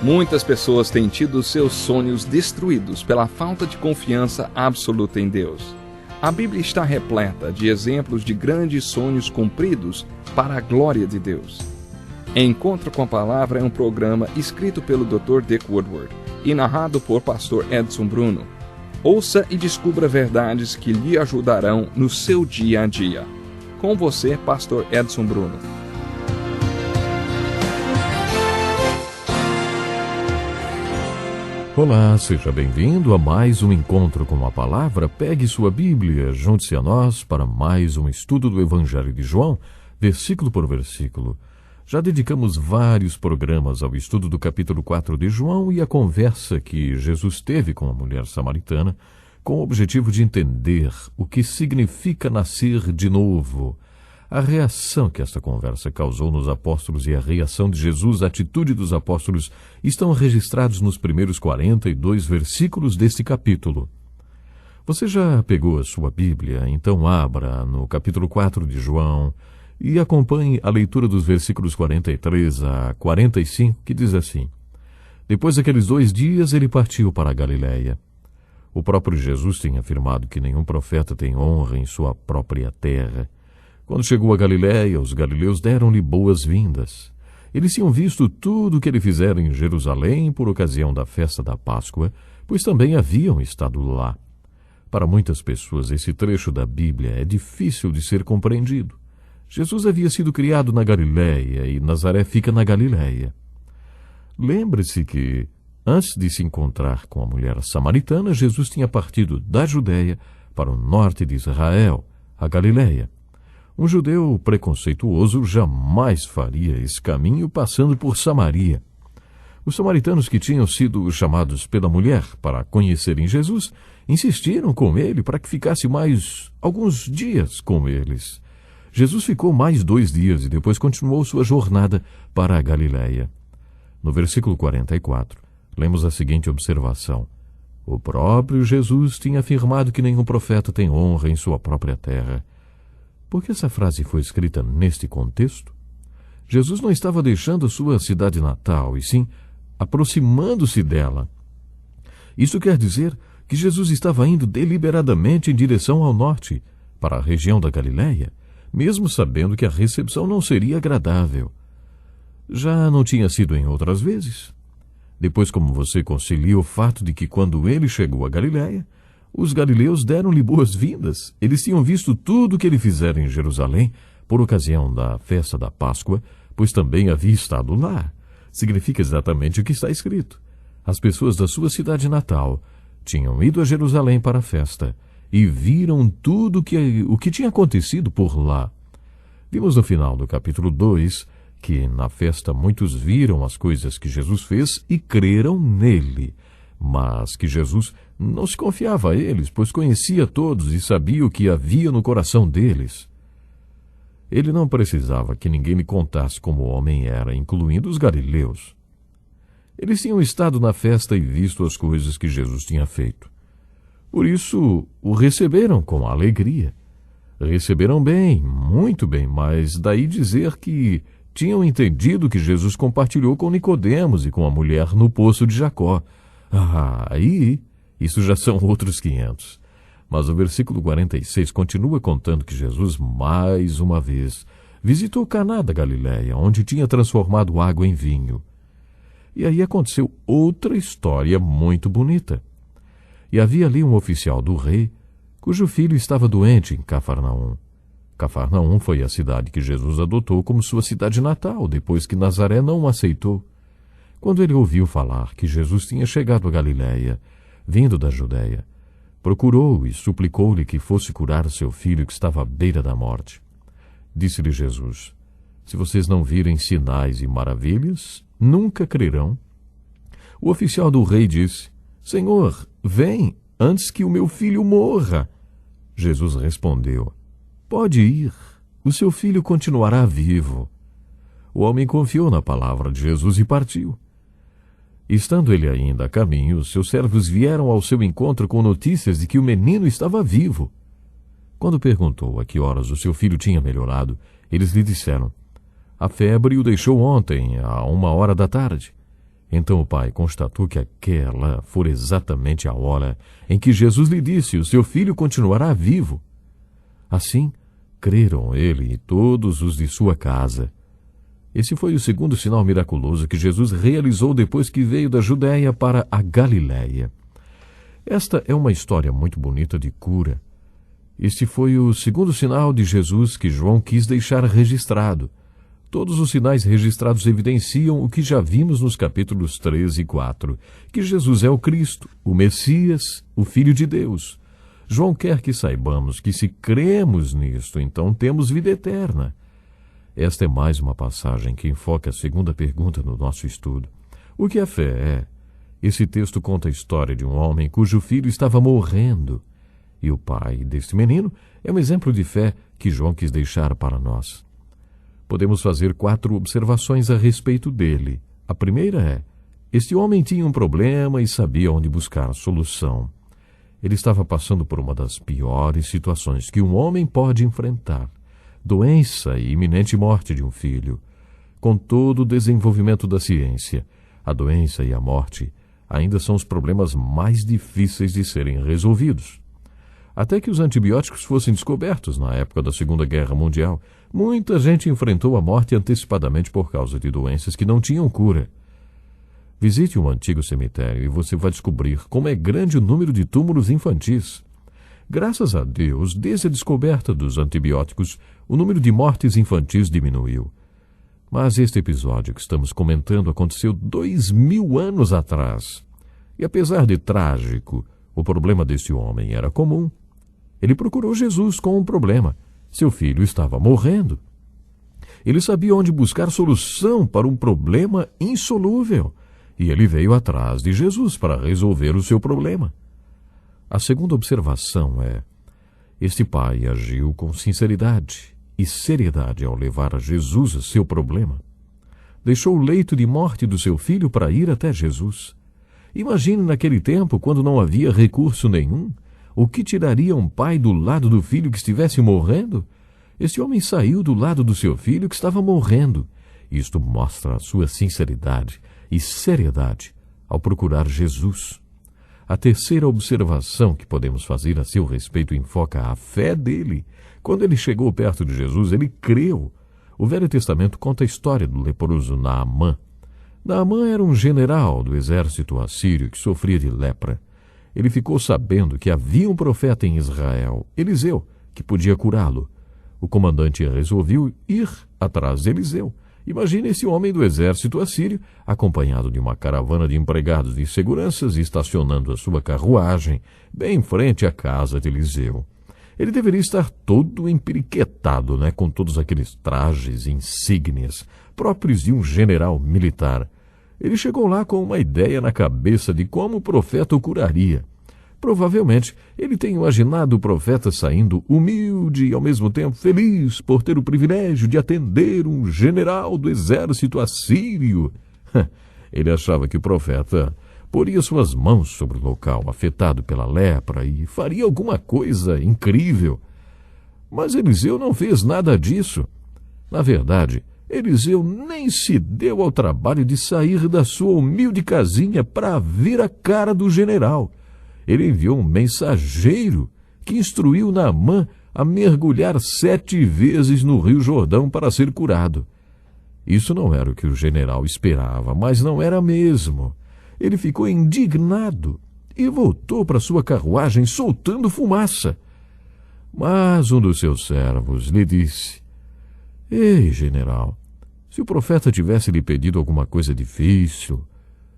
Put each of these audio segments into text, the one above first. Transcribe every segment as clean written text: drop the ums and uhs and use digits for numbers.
Muitas pessoas têm tido seus sonhos destruídos pela falta de confiança absoluta em Deus. A Bíblia está repleta de exemplos de grandes sonhos cumpridos para a glória de Deus. Encontro com a Palavra é um programa escrito pelo Dr. Dick Woodward e narrado por Pastor Edson Bruno. Ouça e descubra verdades que lhe ajudarão no seu dia a dia. Com você, Pastor Edson Bruno. Olá, seja bem-vindo a mais um Encontro com a Palavra. Pegue sua Bíblia, junte-se a nós para mais um estudo do Evangelho de João, versículo por versículo. Já dedicamos vários programas ao estudo do capítulo 4 de João e à conversa que Jesus teve com a mulher samaritana, com o objetivo de entender o que significa nascer de novo. A reação que esta conversa causou nos apóstolos e a reação de Jesus, a atitude dos apóstolos, estão registrados nos primeiros 42 versículos deste capítulo. Você já pegou a sua Bíblia? Então abra no capítulo 4 de João e acompanhe a leitura dos versículos 43 a 45, que diz assim: Depois daqueles 2 dias, ele partiu para a Galiléia. O próprio Jesus tinha afirmado que nenhum profeta tem honra em sua própria terra. Quando chegou a Galiléia, os galileus deram-lhe boas-vindas. Eles tinham visto tudo o que ele fizera em Jerusalém por ocasião da festa da Páscoa, pois também haviam estado lá. Para muitas pessoas, esse trecho da Bíblia é difícil de ser compreendido. Jesus havia sido criado na Galiléia e Nazaré fica na Galiléia. Lembre-se que, antes de se encontrar com a mulher samaritana, Jesus tinha partido da Judéia para o norte de Israel, a Galiléia. Um judeu preconceituoso jamais faria esse caminho passando por Samaria. Os samaritanos que tinham sido chamados pela mulher para conhecerem Jesus insistiram com ele para que ficasse mais alguns dias com eles. Jesus ficou mais 2 dias e depois continuou sua jornada para a Galiléia. No versículo 44, lemos a seguinte observação: O próprio Jesus tinha afirmado que nenhum profeta tem honra em sua própria terra. Por que essa frase foi escrita neste contexto? Jesus não estava deixando sua cidade natal, e sim aproximando-se dela. Isso quer dizer que Jesus estava indo deliberadamente em direção ao norte, para a região da Galiléia, mesmo sabendo que a recepção não seria agradável. Já não tinha sido em outras vezes? Depois, como você concilia o fato de que quando ele chegou a Galiléia, os galileus deram-lhe boas-vindas. Eles tinham visto tudo o que ele fizera em Jerusalém por ocasião da festa da Páscoa, pois também havia estado lá. Significa exatamente o que está escrito. As pessoas da sua cidade natal tinham ido a Jerusalém para a festa e viram tudo o que tinha acontecido por lá. Vimos no final do capítulo 2 que na festa muitos viram as coisas que Jesus fez e creram nele, mas que Jesus não se confiava a eles, pois conhecia todos e sabia o que havia no coração deles. Ele não precisava que ninguém lhe contasse como o homem era, incluindo os galileus. Eles tinham estado na festa e visto as coisas que Jesus tinha feito. Por isso, o receberam com alegria. Receberam bem, muito bem, mas daí dizer que tinham entendido que Jesus compartilhou com Nicodemos e com a mulher no poço de Jacó. Aí, isso já são outros 500. Mas o versículo 46 continua contando que Jesus, mais uma vez, visitou Caná da Galiléia, onde tinha transformado água em vinho. E aí aconteceu outra história muito bonita. E havia ali um oficial do rei, cujo filho estava doente em Cafarnaum. Cafarnaum foi a cidade que Jesus adotou como sua cidade natal, depois que Nazaré não o aceitou. Quando ele ouviu falar que Jesus tinha chegado a Galiléia, vindo da Judéia, procurou e suplicou-lhe que fosse curar seu filho que estava à beira da morte. Disse-lhe Jesus: Se vocês não virem sinais e maravilhas, nunca crerão. O oficial do rei disse: Senhor, vem, antes que o meu filho morra. Jesus respondeu: Pode ir, o seu filho continuará vivo. O homem confiou na palavra de Jesus e partiu. Estando ele ainda a caminho, seus servos vieram ao seu encontro com notícias de que o menino estava vivo. Quando perguntou a que horas o seu filho tinha melhorado, eles lhe disseram: A febre o deixou ontem, à 1h da tarde. Então o pai constatou que aquela fora exatamente a hora em que Jesus lhe disse: o seu filho continuará vivo. Assim, creram ele e todos os de sua casa. Esse foi o segundo sinal miraculoso que Jesus realizou depois que veio da Judéia para a Galiléia. Esta é uma história muito bonita de cura. Este foi o segundo sinal de Jesus que João quis deixar registrado. Todos os sinais registrados evidenciam o que já vimos nos capítulos 3 e 4, que Jesus é o Cristo, o Messias, o Filho de Deus. João quer que saibamos que se cremos nisto, então temos vida eterna. Esta é mais uma passagem que enfoca a segunda pergunta no nosso estudo. O que a fé é? Esse texto conta a história de um homem cujo filho estava morrendo. E o pai deste menino é um exemplo de fé que João quis deixar para nós. Podemos fazer 4 observações a respeito dele. A primeira é: este homem tinha um problema e sabia onde buscar a solução. Ele estava passando por uma das piores situações que um homem pode enfrentar: doença e iminente morte de um filho. Com todo o desenvolvimento da ciência, a doença e a morte ainda são os problemas mais difíceis de serem resolvidos. Até que os antibióticos fossem descobertos na época da Segunda Guerra Mundial, muita gente enfrentou a morte antecipadamente por causa de doenças que não tinham cura. Visite um antigo cemitério e você vai descobrir como é grande o número de túmulos infantis. Graças a Deus, desde a descoberta dos antibióticos, o número de mortes infantis diminuiu. Mas este episódio que estamos comentando aconteceu 2000 anos atrás. E apesar de trágico, o problema deste homem era comum. Ele procurou Jesus com um problema. Seu filho estava morrendo. Ele sabia onde buscar solução para um problema insolúvel. E ele veio atrás de Jesus para resolver o seu problema. A segunda observação é: este pai agiu com sinceridade e seriedade ao levar a Jesus seu problema. Deixou o leito de morte do seu filho para ir até Jesus. Imagine naquele tempo, quando não havia recurso nenhum, o que tiraria um pai do lado do filho que estivesse morrendo? Este homem saiu do lado do seu filho que estava morrendo. Isto mostra a sua sinceridade e seriedade ao procurar Jesus. A terceira observação que podemos fazer a seu respeito enfoca a fé dele. Quando ele chegou perto de Jesus, ele creu. O Velho Testamento conta a história do leproso Naamã. Naamã era um general do exército assírio que sofria de lepra. Ele ficou sabendo que havia um profeta em Israel, Eliseu, que podia curá-lo. O comandante resolveu ir atrás de Eliseu. Imagine esse homem do exército assírio, acompanhado de uma caravana de empregados de seguranças, estacionando a sua carruagem bem em frente à casa de Eliseu. Ele deveria estar todo emperiquetado, com todos aqueles trajes e insígnias próprios de um general militar. Ele chegou lá com uma ideia na cabeça de como o profeta o curaria. Provavelmente, ele tem imaginado o profeta saindo humilde e, ao mesmo tempo, feliz por ter o privilégio de atender um general do exército assírio. Ele achava que o profeta poria suas mãos sobre o local afetado pela lepra e faria alguma coisa incrível. Mas Eliseu não fez nada disso. Na verdade, Eliseu nem se deu ao trabalho de sair da sua humilde casinha para ver a cara do general. Ele enviou um mensageiro que instruiu Naamã a mergulhar 7 vezes no Rio Jordão para ser curado. Isso não era o que o general esperava, mas não era mesmo. Ele ficou indignado e voltou para sua carruagem soltando fumaça. Mas um dos seus servos lhe disse: Ei, general, se o profeta tivesse lhe pedido alguma coisa difícil,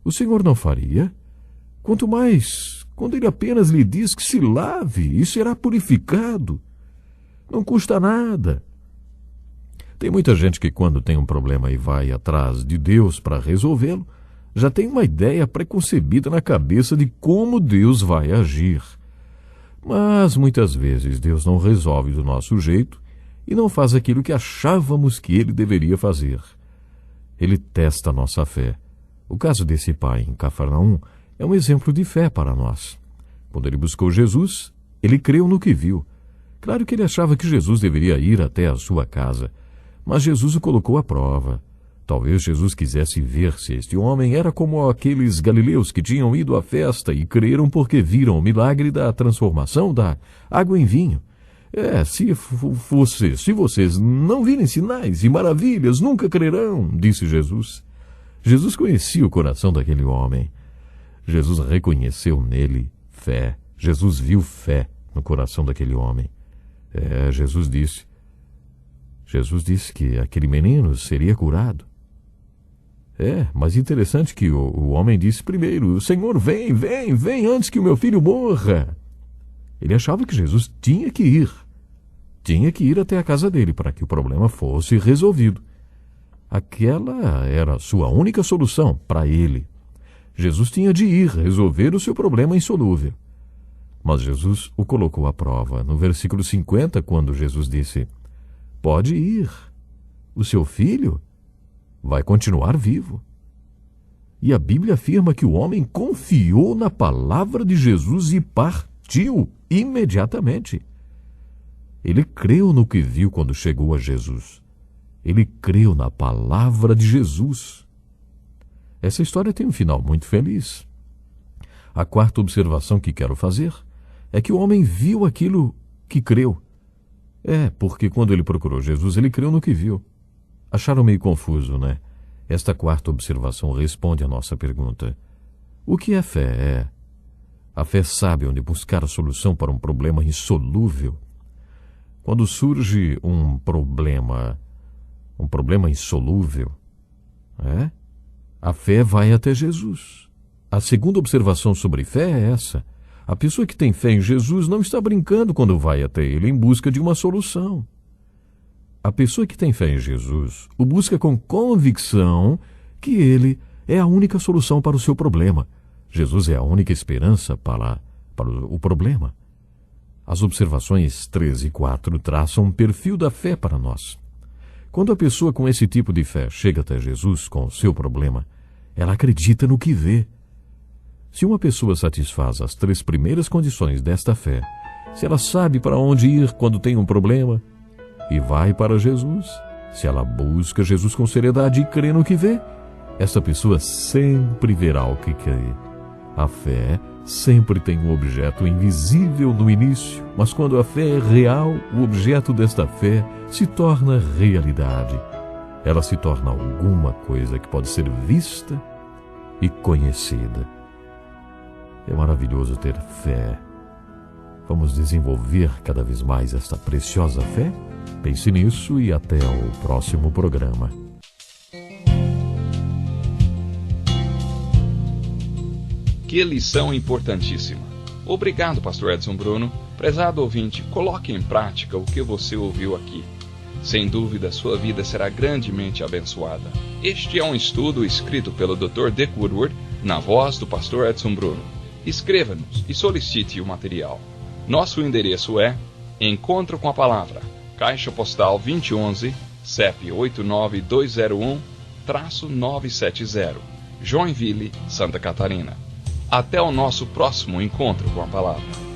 o senhor não faria? Quanto mais quando ele apenas lhe diz que se lave e será purificado. Não custa nada. Tem muita gente que, quando tem um problema e vai atrás de Deus para resolvê-lo, já tem uma ideia preconcebida na cabeça de como Deus vai agir. Mas muitas vezes Deus não resolve do nosso jeito e não faz aquilo que achávamos que ele deveria fazer. Ele testa a nossa fé. O caso desse pai em Cafarnaum é um exemplo de fé para nós. Quando ele buscou Jesus, ele creu no que viu. Claro que ele achava que Jesus deveria ir até a sua casa, mas Jesus o colocou à prova. Talvez Jesus quisesse ver se este homem era como aqueles galileus que tinham ido à festa e creram porque viram o milagre da transformação da água em vinho. Se vocês não virem sinais e maravilhas, nunca crerão, disse Jesus. Jesus conhecia o coração daquele homem. Jesus reconheceu nele fé. Jesus viu fé no coração daquele homem. Jesus disse que aquele menino seria curado. Mas interessante que o homem disse primeiro: Senhor, vem antes que o meu filho morra. Ele achava que Jesus tinha que ir até a casa dele para que o problema fosse resolvido. Aquela era a sua única solução para ele. Jesus tinha de ir resolver o seu problema insolúvel. Mas Jesus o colocou à prova. No versículo 50, quando Jesus disse: pode ir, o seu filho vai continuar vivo. E a Bíblia afirma que o homem confiou na palavra de Jesus e partiu imediatamente. Ele creu no que viu quando chegou a Jesus. Ele creu na palavra de Jesus. Essa história tem um final muito feliz. A quarta observação que quero fazer é que o homem viu aquilo que creu. Porque quando ele procurou Jesus, ele creu no que viu. Acharam meio confuso, né? Esta quarta observação responde à nossa pergunta. O que é fé? A fé sabe onde buscar a solução para um problema insolúvel. Quando surge um problema insolúvel, a fé vai até Jesus. A segunda observação sobre fé é essa. A pessoa que tem fé em Jesus não está brincando quando vai até ele em busca de uma solução. A pessoa que tem fé em Jesus o busca com convicção que ele é a única solução para o seu problema. Jesus é a única esperança para o problema. As observações 3 e 4 traçam um perfil da fé para nós. Quando a pessoa com esse tipo de fé chega até Jesus com o seu problema, ela acredita no que vê. Se uma pessoa satisfaz as 3 primeiras condições desta fé, se ela sabe para onde ir quando tem um problema e vai para Jesus, se ela busca Jesus com seriedade e crê no que vê, essa pessoa sempre verá o que crê. A fé sempre tem um objeto invisível no início, mas quando a fé é real, o objeto desta fé se torna realidade. Ela se torna alguma coisa que pode ser vista e conhecida. É maravilhoso ter fé. Vamos desenvolver cada vez mais esta preciosa fé? Pense nisso e até o próximo programa. Que lição importantíssima. Obrigado, Pastor Edson Bruno. Prezado ouvinte, coloque em prática o que você ouviu aqui. Sem dúvida, sua vida será grandemente abençoada. Este é um estudo escrito pelo Dr. Dick Woodward, na voz do Pastor Edson Bruno. Escreva-nos e solicite o material. Nosso endereço é Encontro com a Palavra, Caixa Postal 2011, CEP 89201-970, Joinville, Santa Catarina. Até o nosso próximo encontro com a Palavra.